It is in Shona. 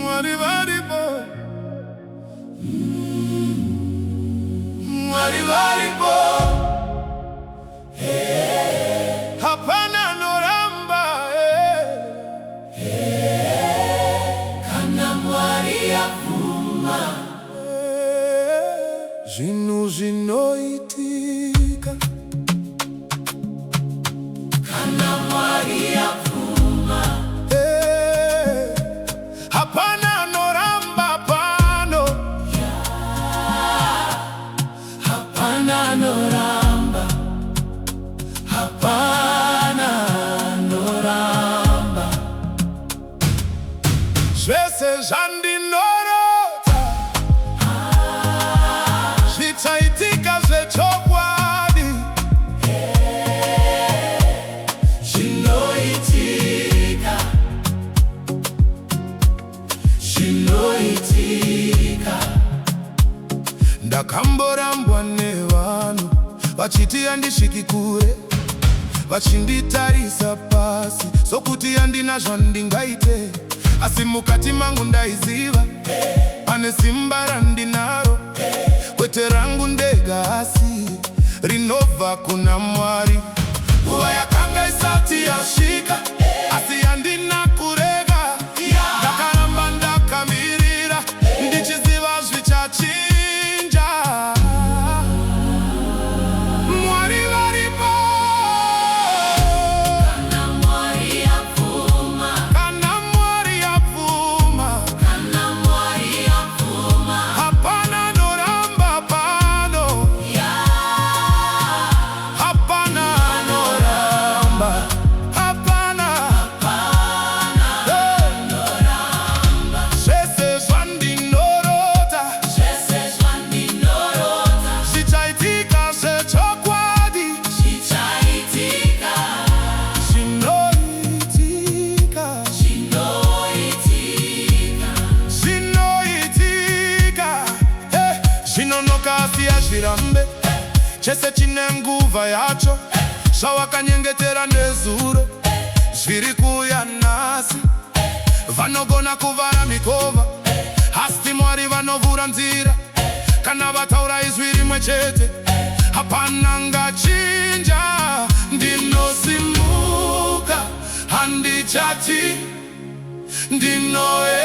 Mwari varipo, mwari varipo, hapana noramba, kana mwari afuma, zvinhu zvinoitika, kana mwari afuma, hapana noramba pano, hapana noramba, hapana noramba, zvese zvandinorota zvichaitika zvechokwadi, zvinoitika, zvinoitika. ndakamborambwa nevanhu vachiti handisviki kure, vachinditarisa pasi sokuti handina zvandingaite, asi mukati mangu ndaiziva pane simba randinaro, kwete rangu ndega asi rinobva kuna Mwari. Nguva yakanga isati yasvika, asi handina kurega, ndakaramba ndakamirira ndichiziva zvichachinja. Mwari varipo, Kana mwari afuma, kana Mwari apfuma, kana mwari afuma, hapana noramba pano, hapana noramba, hapana, zvese zvandinorota zvese zvandinorota, zvichaitika zvechokwadi, zvichaitika, zvinoitika, zvinoitika, zvinoitika, zvinonoka asi hazvirambe, chese chine nguva yacho, zvawakanyengetera nezuro zviri kuuya nhasi. Vanogona kuvhara mikova, asi Mwari vanovhura nzira, kana vataura izwi rimwe chete hapana ngachinja. Ndinosimuka, handichati, ndinoenda